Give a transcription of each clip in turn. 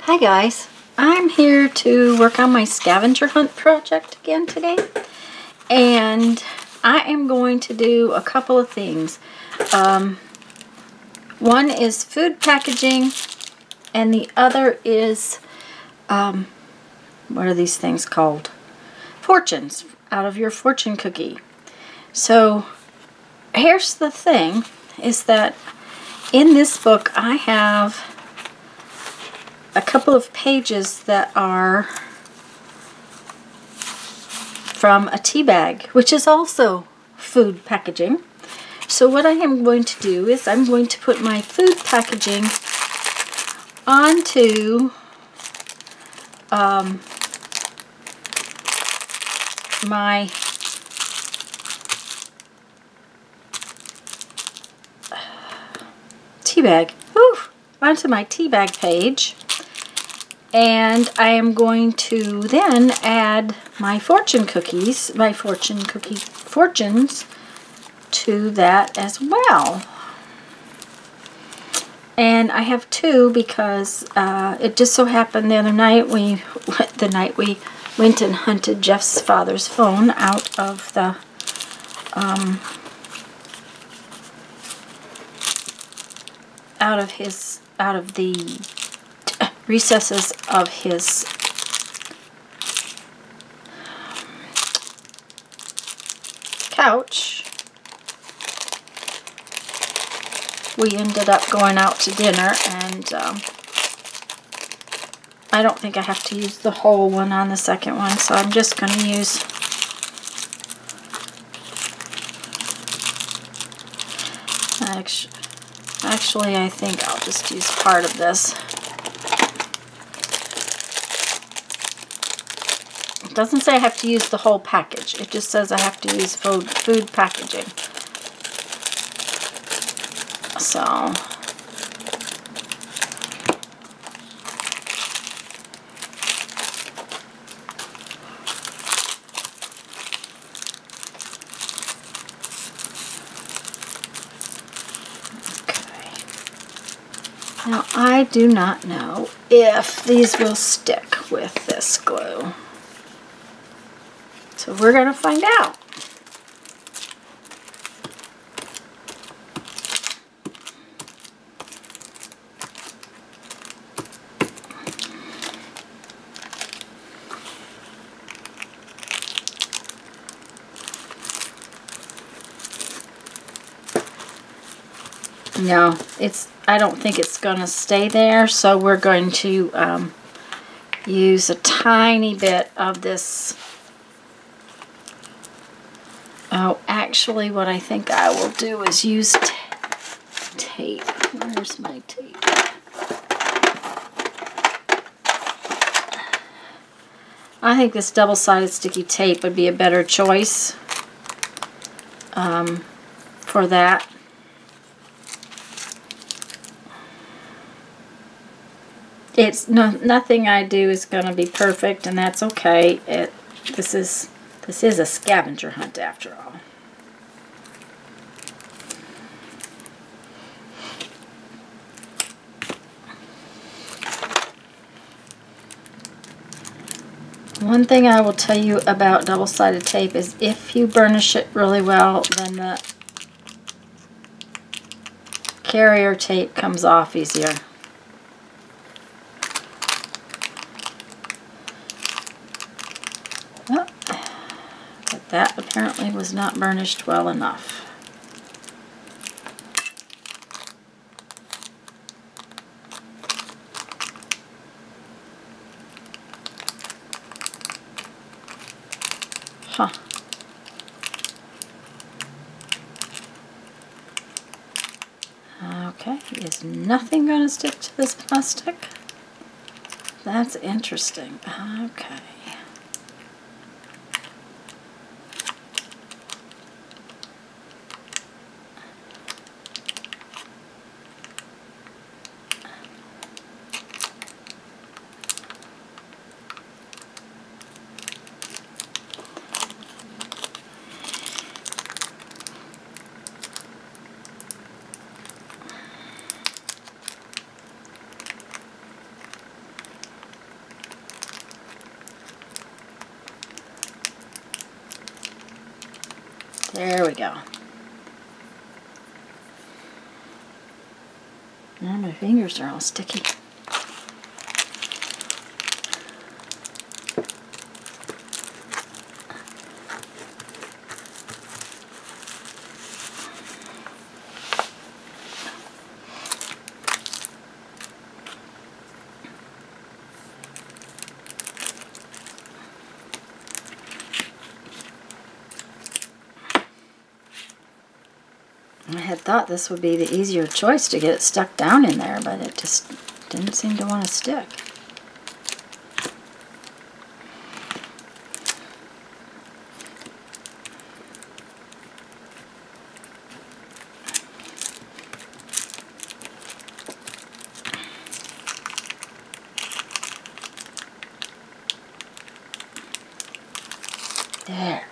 Hi guys, I'm here to work on my scavenger hunt project again today, and I am going to do a couple of things. One is food packaging and the other is what are these things called? Fortunes out of your fortune cookie. So here's the thing, is that in this book I have a couple of pages that are from a tea bag, which is also food packaging. So what I am going to do is I'm going to put my food packaging onto my tea bag. Onto my tea bag page. And I am going to then add my fortune cookies, my fortunes to that as well. And I have two because it just so happened the other night we went and hunted Jeff's father's phone out of the out of the recesses of his couch. We ended up going out to dinner, and I don't think I have to use the whole one on the second one, so I'm just going to use actually I think I'll just use part of this. It doesn't say I have to use the whole package. It just says I have to use food packaging. So, okay. Now I do not know if these will stick with this glue. So we're going to find out. No, I don't think it's going to stay there, so we're going to use a tiny bit of this. Oh, actually what I think I will do is use tape. Where's my tape? I think this double-sided sticky tape would be a better choice for that. It's nothing I do is going to be perfect, and that's okay. This is a scavenger hunt after all. One thing I will tell you about double-sided tape is if you burnish it really well, then the carrier tape comes off easier. Oh, but that apparently was not burnished well enough. Huh. Okay, is nothing going to stick to this plastic? That's interesting. Okay. There we go. Now my fingers are all sticky. I had thought this would be the easier choice to get it stuck down in there, but it just didn't seem to want to stick. There.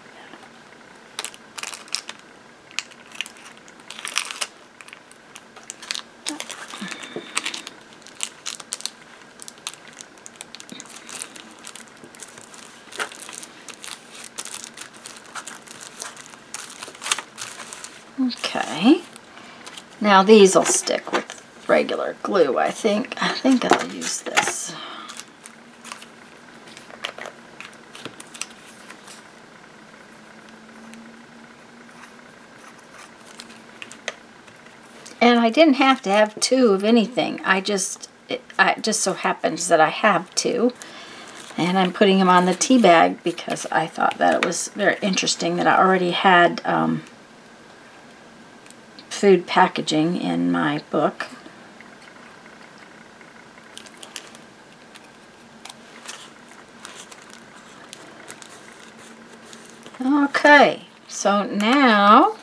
Okay, now these will stick with regular glue, I think. I think I'll use this. And I didn't have to have two of anything. It just so happens that I have two. And I'm putting them on the tea bag because I thought that it was very interesting that I already had food packaging in my book. Okay, so now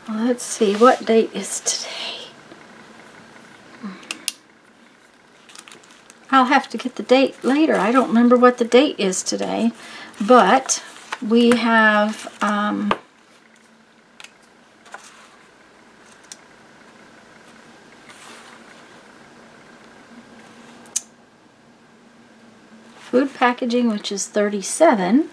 let's see, what date is today? I'll have to get the date later. I don't remember what the date is today, but we have food packaging, which is 37.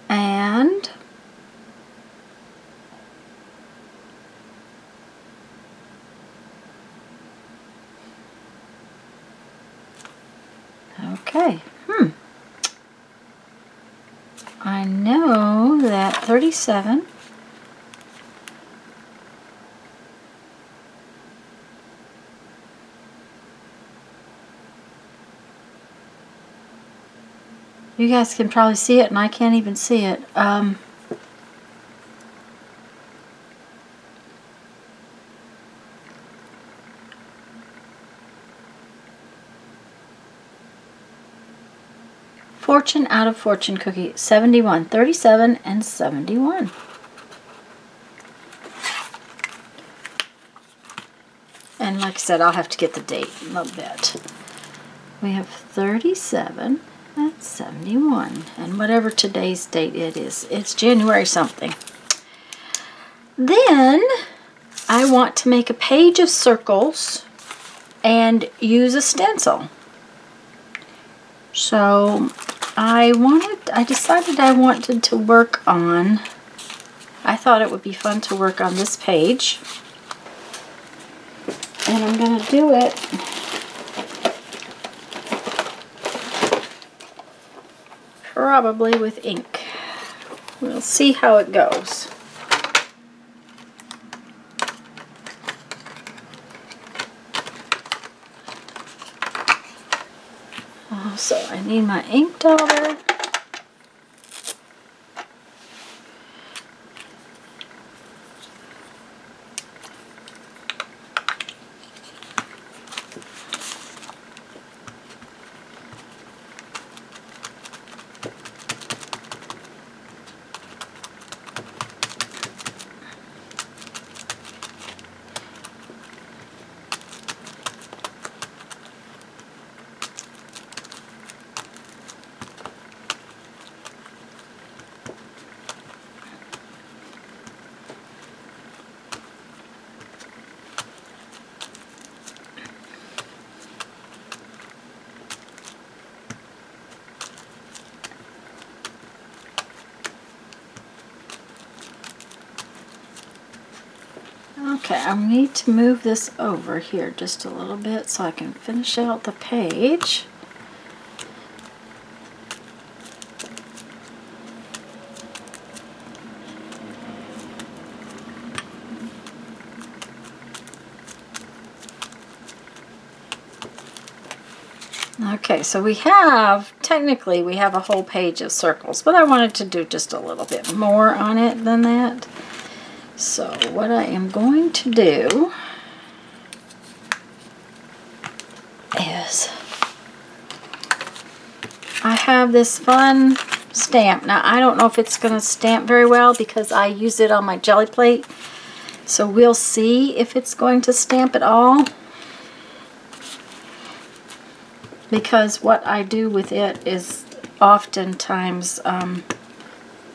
And okay, I know that 37 you guys can probably see it and I can't even see it. Fortune out of fortune cookie, 71, 37, and 71. And like I said, I'll have to get the date in a little bit. We have 37 and 71. And whatever today's date it is, it's January something. Then I want to make a page of circles and use a stencil. So I decided I wanted to work on, I thought it would be fun to work on this page. And I'm going to do it probably with ink. We'll see how it goes. So I need my ink dauber. Okay, I need to move this over here just a little bit so I can finish out the page. Okay, so technically we have a whole page of circles, but I wanted to do just a little bit more on it than that. So what I am going to do is I have this fun stamp. Now I don't know if it's going to stamp very well because I use it on my jelly plate. So we'll see if it's going to stamp at all. Because what I do with it is oftentimes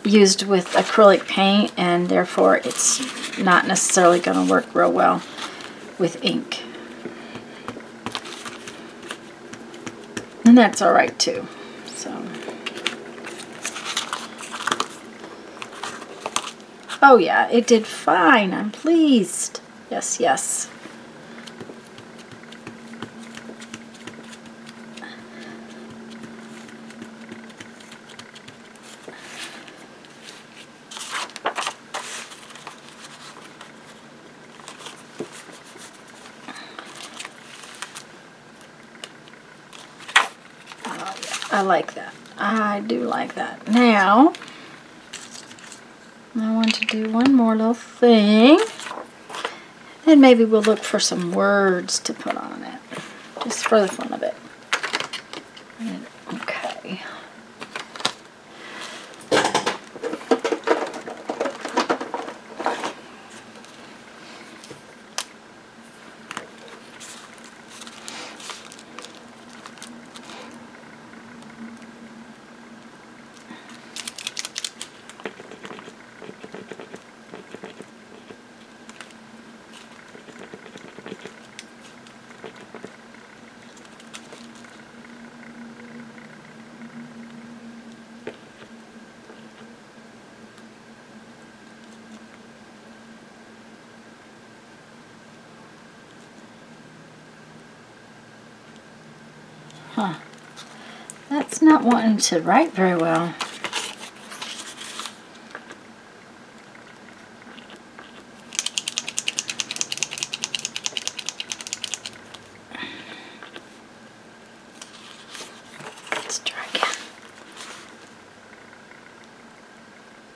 used with acrylic paint, and therefore it's not necessarily going to work real well with ink. And that's alright too. So, oh yeah, it did fine. I'm pleased. Yes, yes. I like that. I do like that. Now, I want to do one more little thing. And maybe we'll look for some words to put on it. Just for the fun of it. Okay. Huh. That's not wanting to write very well. Let's try again.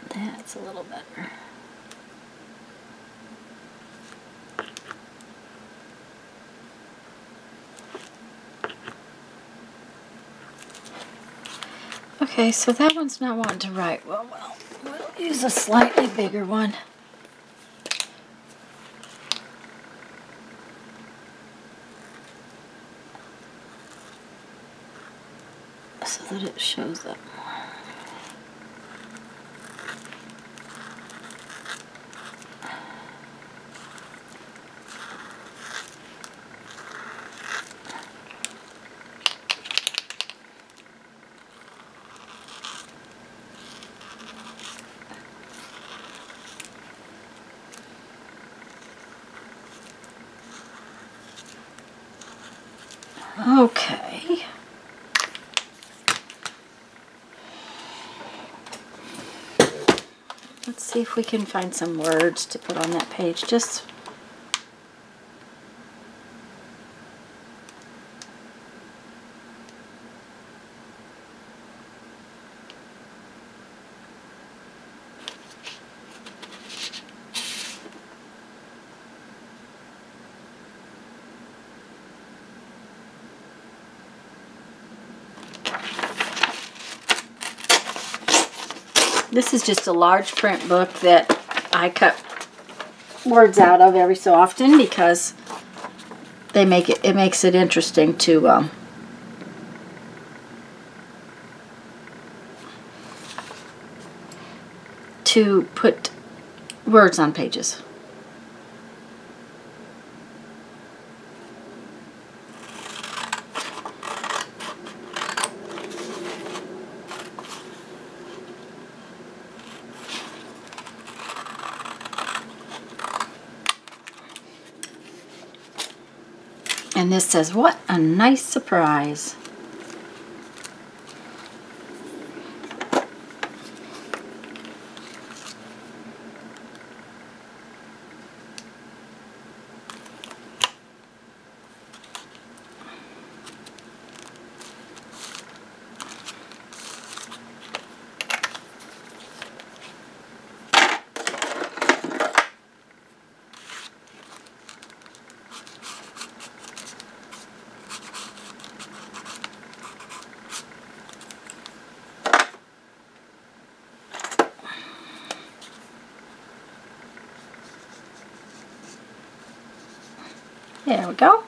That's a little better. Okay, so that one's not wanting to write. Well, we'll use a slightly bigger one. So that it shows up more. Okay. Let's see if we can find some words to put on that page. Just this is just a large print book that I cut words out of every so often because it makes it interesting to put words on pages. And this says, what a nice surprise. There we go.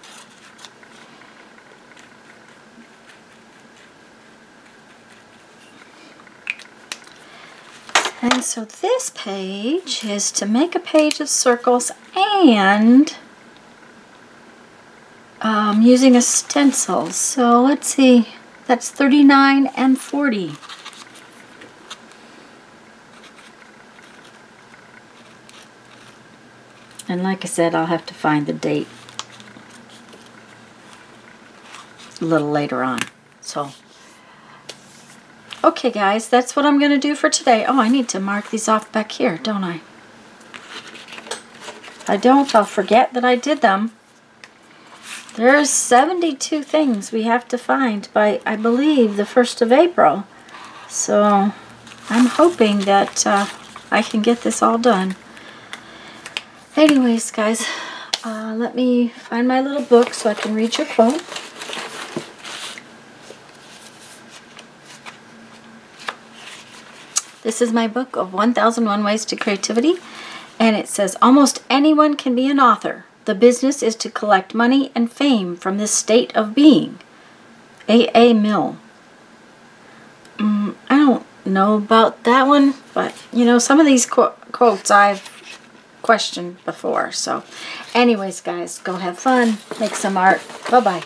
And so this page is to make a page of circles and using a stencil. So let's see, that's 39 and 40. And like I said, I'll have to find the date a little later on. So, okay guys, that's what I'm going to do for today. Oh, I need to mark these off back here, don't I? If I don't, I'll forget that I did them. There's 72 things we have to find by, I believe, the 1st of April. So, I'm hoping that I can get this all done. Anyways, guys, let me find my little book so I can read your quote. This is my book of 1001 Ways to Creativity, and it says, almost anyone can be an author. The business is to collect money and fame from this state of being. A.A. Mill. I don't know about that one, but, you know, some of these quotes I've questioned before. So, anyways, guys, go have fun. Make some art. Bye-bye.